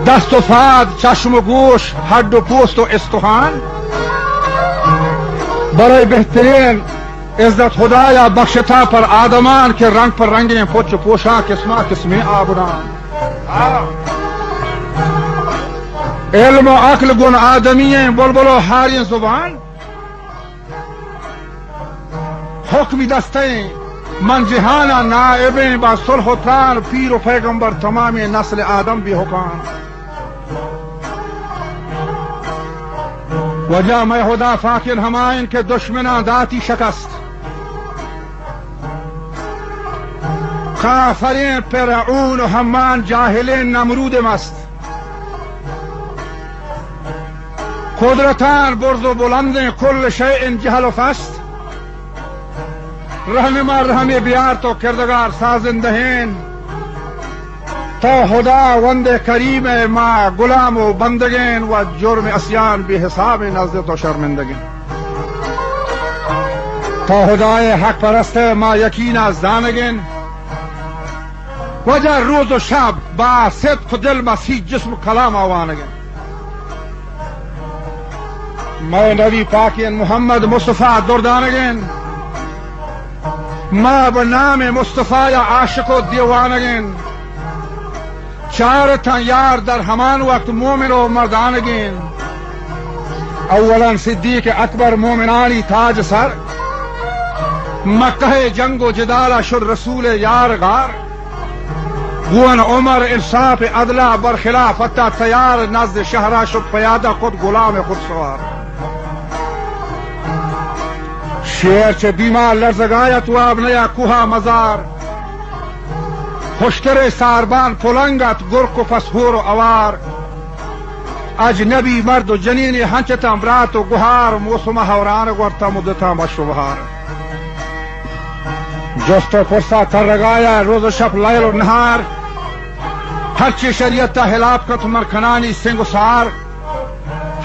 دست و فاد، چشم و گوش، هد و پوست و استخوان. برای بهترین عزت خدایا بخشتا پر آدمان که رنگ پر رنگیں پوچ پوشاں قسمہ قسمی آبران. علم و عقل گن آدمی بلبل و حاری زبان. حکمی دستے من جہانا نائبیں با صلح و تران پیر و پیغمبر تمام نسل آدم بھی حکام. وجہ میں خدا فاکر ہمائن کے دشمنان داتی شکست. کافرین فرعون و حمان جاہلین نمرود مست. قدرتان برز و بلندیں کل شیء جہل و فست. رحم رحم بیار تو کردگار سازندہین تو خدا وند کریم ما غلام و بندگین و جرم اسیان بی حساب نزد تو شرمندگین. تو خدای حق پرست ما یقین از دانگین وجہ روز و شب با صدق دل مسیح جسم کلام آوانگین. میں نبی پاکین محمد مصطفیٰ دردانگین ما بنام مصطفیٰ عاشق و دیوانگین. چارتاں یار در ہمان وقت مومن و مردانگین. اولا صدیق اکبر مومنانی تاج سر. مکہ جنگ و جدالہ شد رسول یار غار. گون عمر انصاف عدلہ برخلافت تیار نزد شہرہ شد پیادہ خود غلام خود سوار. شیر چه بیمار لرزگایت و اب نیا کوها مزار. خوشتر ساربان پلنگت گرک و فسهور و اوار. اجنبی مرد و جنین هنچتا امرات و گوهار. موسم هوران گورتا مدتا مشروبهار. جست و پرسا کرگایا روز و شب لیل و نهار. هرچی شریعت حلاف کت مرکنانی سنگ و سار.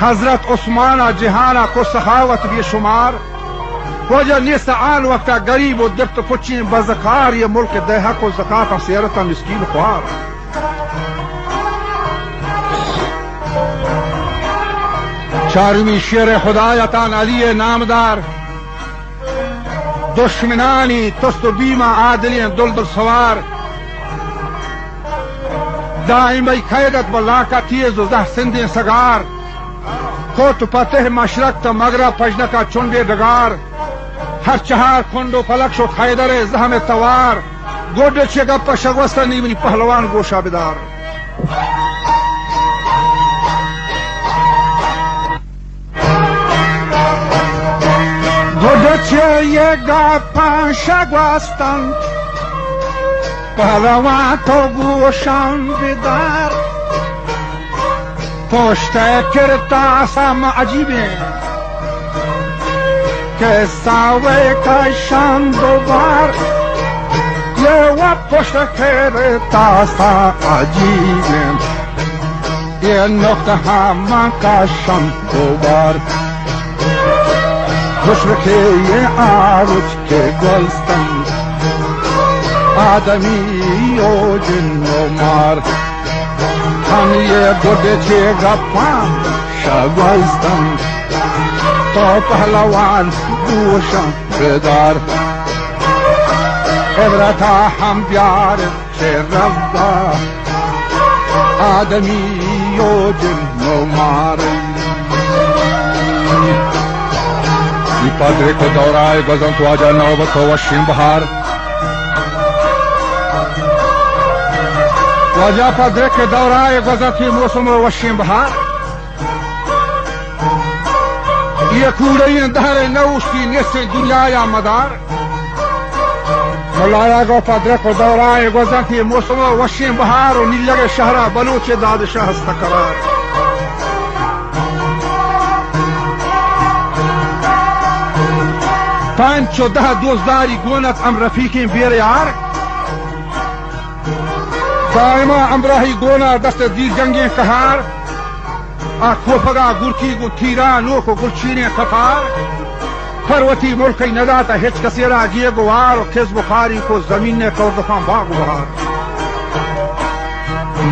حضرت عثمان جهانا کو سخاوت بی شمار. وجہ نیست آن وقتا غریب و دفت پچین بزکار. یہ ملک دے حق و زکاة سیرتا مسکین خوار. چارمی شیر خدایتان علی نامدار. دشمنانی تست و بیمہ عادلین دلدل سوار. دائمی قیدت بلاکا تیز و زہ سندین سگار. کوت پتہ مشرق تا مغرب پجنکا چنڈے ڈگار. ہر چہار کھنڈو پلک شد خیدر زہم توار. گوڈ چے گپا شگوستا نیمنی پہلوان گوشا بدار. گوڈ چے یہ گپا شگوستان پہلوان تو گوشان بدار. پشت کرتا سام عجیبیں کہ ساوے کا شان دوبار. یہ وہ پشت کرتا سا عجیبیں یہ نقطہ ہما کا شان دوبار. خوش رکھے یہ آرج کے گلستان آدمی و جن و مار. ہم یہ گڈے چے گپاں شگوستان تو پہلوان گوشاں بیدار. عبرتا ہم پیار چے ربا آدمی و جن و مار. یہ پادرے کو دورائے گزن تو آجا نوبت و وشین بہار. وجہ پادرے کے دورائے گزن تھی موسم و وشین بہار. یہ کورین دہر نوشتی نیسے دنیا یا مدار. ملایا گو پادرے کو دورائے گزن تھی موسم و وشین بہار. و نیلگ شہرہ بلوچ دادشاہ استقرار. پانچ و ده دوزداری گونت ام رفیقین بیر یار. دائما امراہی گونا دست دیر جنگیں کہار. آکھوپگا گرکی گو تیران نو کو گلچینیں قطار. پروتی ملکی نداتا ہچ کسیرا گیے گوار. و کس بخاری کو زمین نے کردخان باغ بہار.